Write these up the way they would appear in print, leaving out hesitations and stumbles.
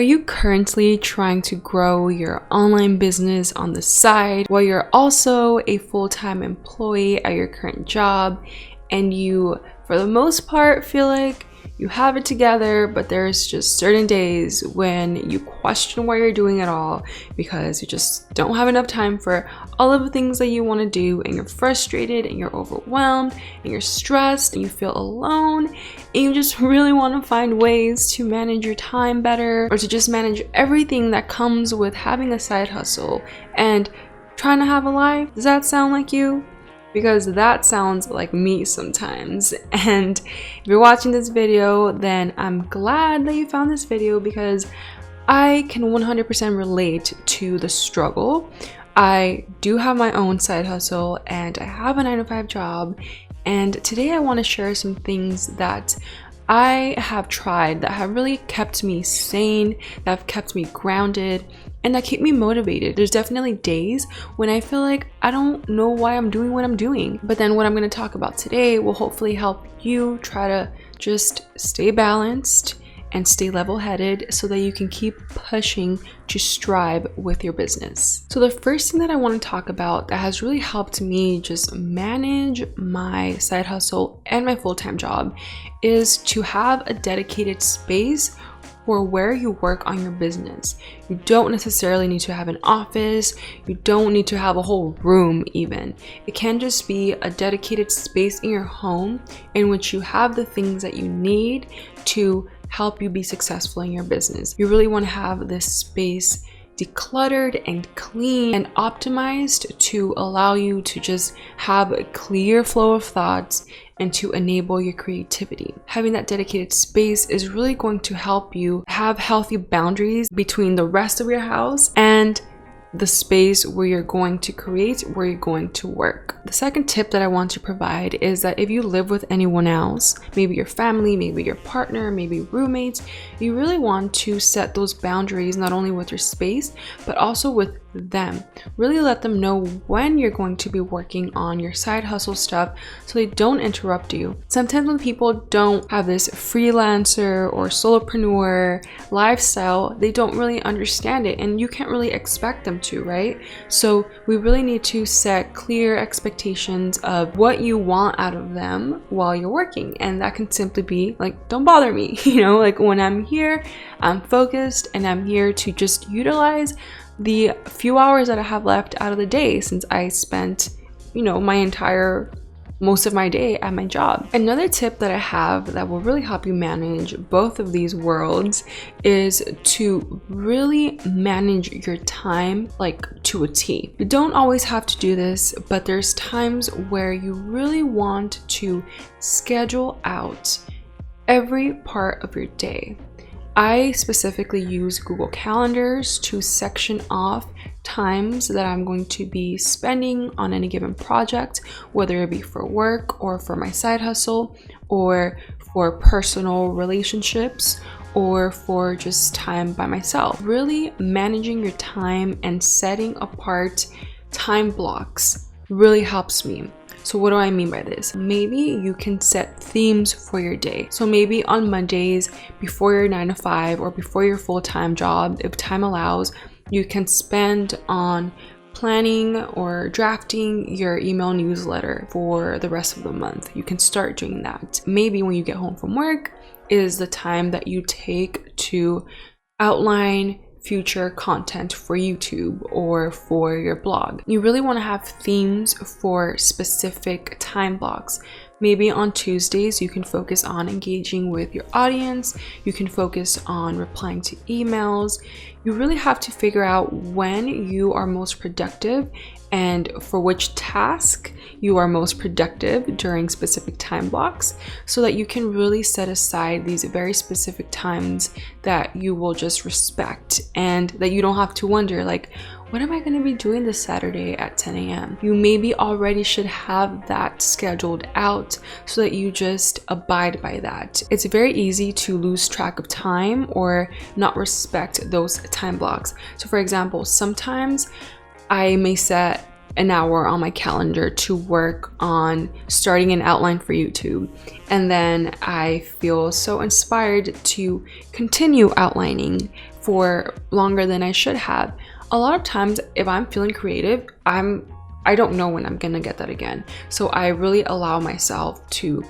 Are you currently trying to grow your online business on the side while you're also a full-time employee at your current job, and you, for the most part, feel like you have it together, but there's just certain days when you question why you're doing it all because you just don't have enough time for all of the things that you want to do, and you're frustrated and you're overwhelmed and you're stressed and you feel alone, and you just really want to find ways to manage your time better, or to just manage everything that comes with having a side hustle and trying to have a life? Does that sound like you? Because that sounds like me sometimes. And if you're watching this video, then I'm glad that you found this video, because I can 100% relate to the struggle. I do have my own side hustle and I have a 9-to-5 job, and today I want to share some things that I have tried that have really kept me sane, that have kept me grounded, and that keep me motivated. There's definitely days when I feel like I don't know why I'm doing what I'm doing. But then what I'm going to talk about today will hopefully help you try to just stay balanced and stay level-headed so that you can keep pushing to strive with your business. So the first thing that I want to talk about that has really helped me just manage my side hustle and my full-time job is to have a dedicated space for where you work on your business. You don't necessarily need to have an office. You don't need to have a whole room even. It can just be a dedicated space in your home in which you have the things that you need to help you be successful in your business. You really want to have this space decluttered and clean and optimized to allow you to just have a clear flow of thoughts and to enable your creativity. Having that dedicated space is really going to help you have healthy boundaries between the rest of your house and the space where you're going to create, where you're going to work. The second tip that I want to provide is that if you live with anyone else, maybe your family, maybe your partner, maybe roommates, you really want to set those boundaries not only with your space, but also with them. Really let them know when you're going to be working on your side hustle stuff so they don't interrupt you. Sometimes when people don't have this freelancer or solopreneur lifestyle, they don't really understand it, and you can't really expect them to, right? So we really need to set clear expectations of what you want out of them while you're working, and that can simply be like, don't bother me, like when I'm here, I'm focused and I'm here to just utilize the few hours that I have left out of the day, since I spent, most of my day at my job. Another tip that I have that will really help you manage both of these worlds is to really manage your time like to a T. You don't always have to do this, but there's times where you really want to schedule out every part of your day. I specifically use Google Calendars to section off times that I'm going to be spending on any given project, whether it be for work or for my side hustle or for personal relationships or for just time by myself. Really managing your time and setting apart time blocks really helps me. So what do I mean by this? Maybe you can set themes for your day. So maybe on Mondays, before your 9-to-5 or before your full-time job, if time allows, you can spend on planning or drafting your email newsletter for the rest of the month. You can start doing that. Maybe when you get home from work is the time that you take to outline future content for YouTube or for your blog. You really want to have themes for specific time blocks. Maybe on Tuesdays, you can focus on engaging with your audience. You can focus on replying to emails. You really have to figure out when you are most productive and for which task you are most productive during specific time blocks, so that you can really set aside these very specific times that you will just respect and that you don't have to wonder, like, what am I going to be doing this Saturday at 10 a.m? You maybe already should have that scheduled out so that you just abide by that. It's very easy to lose track of time or not respect those time blocks. So for example, sometimes I may set an hour on my calendar to work on starting an outline for YouTube, and then I feel so inspired to continue outlining for longer than I should have. A lot of times if I'm feeling creative, I don't know when I'm gonna get that again. So I really allow myself to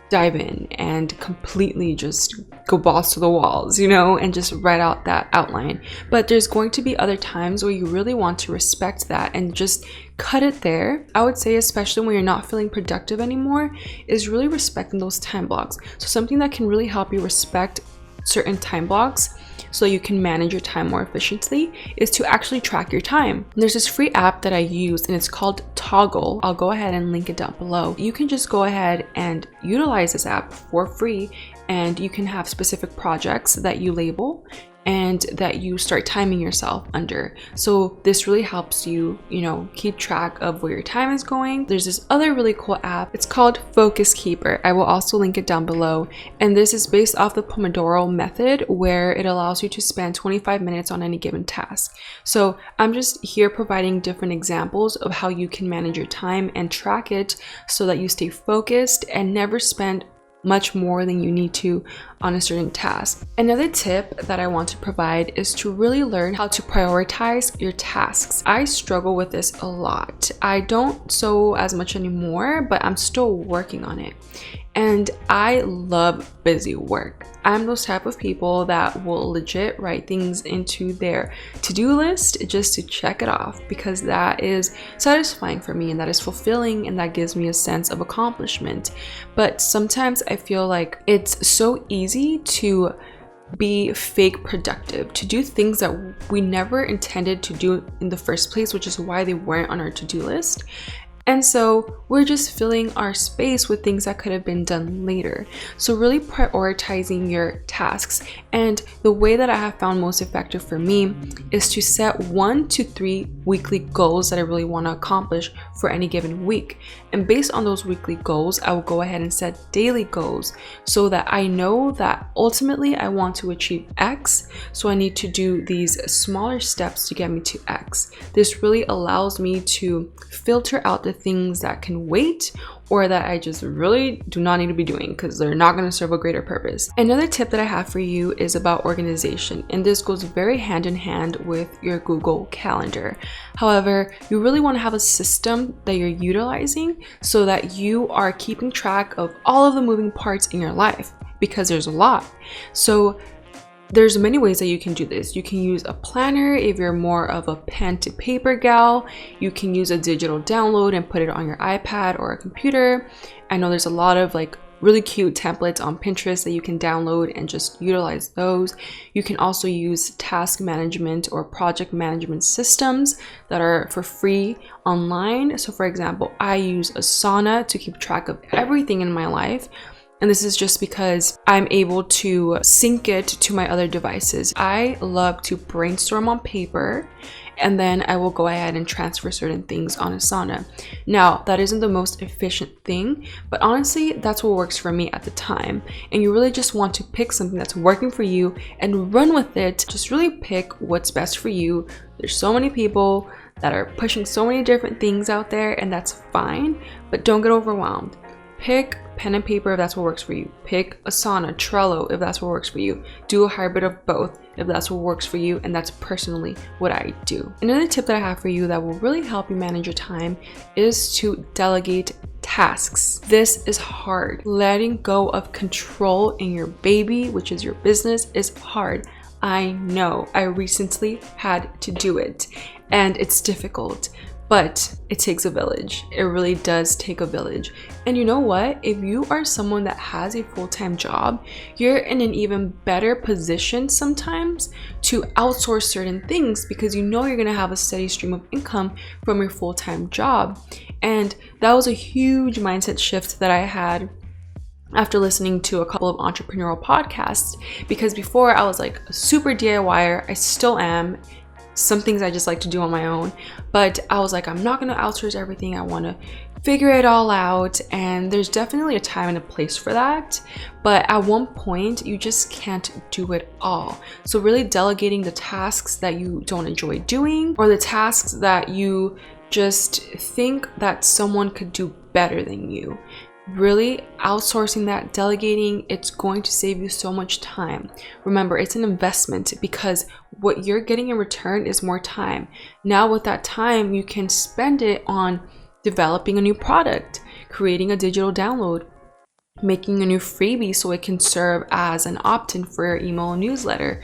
dive in and completely just go balls to the walls, and just write out that outline. But there's going to be other times where you really want to respect that and just cut it there. I would say, especially when you're not feeling productive anymore, is really respecting those time blocks. So something that can really help you respect certain time blocks so you can manage your time more efficiently is to actually track your time. There's this free app that I use and it's called Toggle. I'll go ahead and link it down below. You can just go ahead and utilize this app for free, and you can have specific projects that you label and that you start timing yourself under. So this really helps you, keep track of where your time is going. There's this other really cool app. It's called Focus Keeper. I will also link it down below. And this is based off the Pomodoro method, where it allows you to spend 25 minutes on any given task. So I'm just here providing different examples of how you can manage your time and track it so that you stay focused and never spend much more than you need to on a certain task. Another tip that I want to provide is to really learn how to prioritize your tasks. I struggle with this a lot. I don't so as much anymore, but I'm still working on it. And I love busy work. I'm those type of people that will legit write things into their to-do list just to check it off, because that is satisfying for me and that is fulfilling and that gives me a sense of accomplishment. But sometimes I feel like it's so easy to be fake productive, to do things that we never intended to do in the first place, which is why they weren't on our to-do list. And so we're just filling our space with things that could have been done later. So really prioritizing your tasks. And the way that I have found most effective for me is to set 1 to 3 weekly goals that I really want to accomplish for any given week. And based on those weekly goals, I will go ahead and set daily goals so that I know that ultimately I want to achieve X. So I need to do these smaller steps to get me to X. This really allows me to filter out the things that can wait or that I just really do not need to be doing because they're not going to serve a greater purpose. Another tip that I have for you is about organization, and this goes very hand in hand with your Google Calendar. However, you really want to have a system that you're utilizing so that you are keeping track of all of the moving parts in your life, because there's a lot. So there's many ways that you can do this. You can use a planner if you're more of a pen to paper gal. You can use a digital download and put it on your iPad or a computer. I know there's a lot of really cute templates on Pinterest that you can download and just utilize those. You can also use task management or project management systems that are for free online. So for example, I use Asana to keep track of everything in my life. And this is just because I'm able to sync it to my other devices. I love to brainstorm on paper, and then I will go ahead and transfer certain things on Asana. Now, that isn't the most efficient thing, but honestly, that's what works for me at the time. And you really just want to pick something that's working for you and run with it. Just really pick what's best for you. There's so many people that are pushing so many different things out there, and that's fine, but don't get overwhelmed. Pick pen and paper if that's what works for you. Pick Asana, Trello if that's what works for you. Do a hybrid of both if that's what works for you, and that's personally what I do. Another tip that I have for you that will really help you manage your time is to delegate tasks. This is hard. Letting go of control in your baby, which is your business, is hard. I know. I recently had to do it, and it's difficult. But it takes a village. It really does take a village. And you know what? If you are someone that has a full-time job, you're in an even better position sometimes to outsource certain things because you know you're gonna have a steady stream of income from your full-time job. And that was a huge mindset shift that I had after listening to a couple of entrepreneurial podcasts, because before I was like a super DIYer. I still am. Some things I just like to do on my own, but I was like, I'm not going to outsource everything. I want to figure it all out, and there's definitely a time and a place for that, but at one point you just can't do it all. So really delegating the tasks that you don't enjoy doing, or the tasks that you just think that someone could do better than you. Really outsourcing that, delegating, it's going to save you so much time. Remember, it's an investment, because what you're getting in return is more time. Now with that time, you can spend it on developing a new product, creating a digital download, making a new freebie so it can serve as an opt-in for your email newsletter,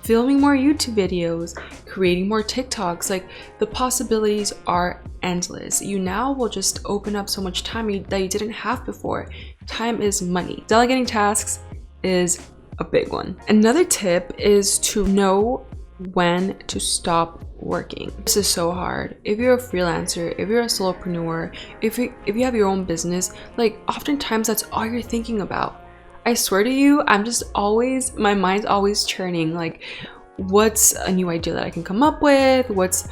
filming more YouTube videos, creating more TikToks. Like, the possibilities are endless. You now will just open up so much time that you didn't have before. Time is money. Delegating tasks is a big one. Another tip is to know when to stop working. This is so hard. If you're a freelancer, if you're a solopreneur, if you have your own business, like, oftentimes that's all you're thinking about. I swear to you, my mind's always churning. Like, what's a new idea that I can come up with? What's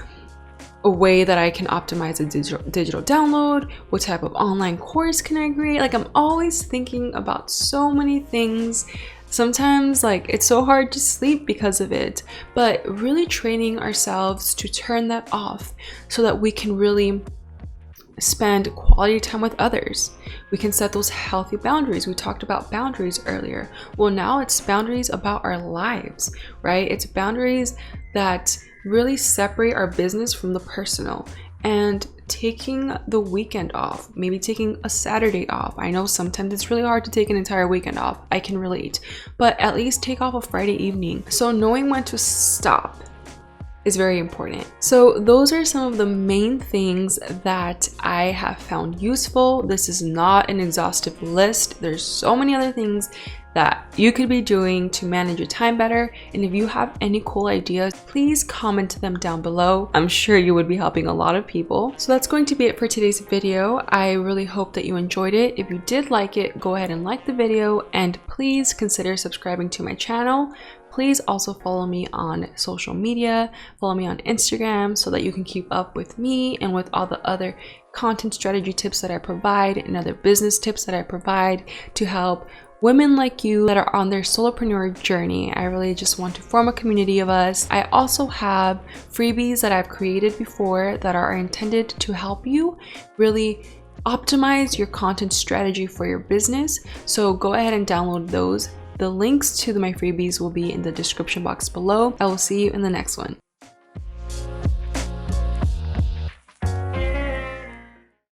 a way that I can optimize a digital download? What type of online course can I create? Like, I'm always thinking about so many things. Sometimes, like, it's so hard to sleep because of it, but really training ourselves to turn that off so that we can really spend quality time with others. We can set those healthy boundaries. We talked about boundaries earlier. Well, now it's boundaries about our lives, right? It's boundaries that really separate our business from the personal, and taking the weekend off, maybe taking a Saturday off. I know sometimes it's really hard to take an entire weekend off. I can relate, but at least take off a Friday evening. So knowing when to stop is very important. So those are some of the main things that I have found useful. This is not an exhaustive list. There's so many other things that you could be doing to manage your time better. And if you have any cool ideas, please comment them down below. I'm sure you would be helping a lot of people. So that's going to be it for today's video. I really hope that you enjoyed it. If you did like it, go ahead and like the video, and please consider subscribing to my channel. Please also follow me on social media, follow me on Instagram so that you can keep up with me and with all the other content strategy tips that I provide and other business tips that I provide to help women like you that are on their solopreneur journey. I really just want to form a community of us. I also have freebies that I've created before that are intended to help you really optimize your content strategy for your business. So go ahead and download those. The links to my freebies will be in the description box below. I will see you in the next one.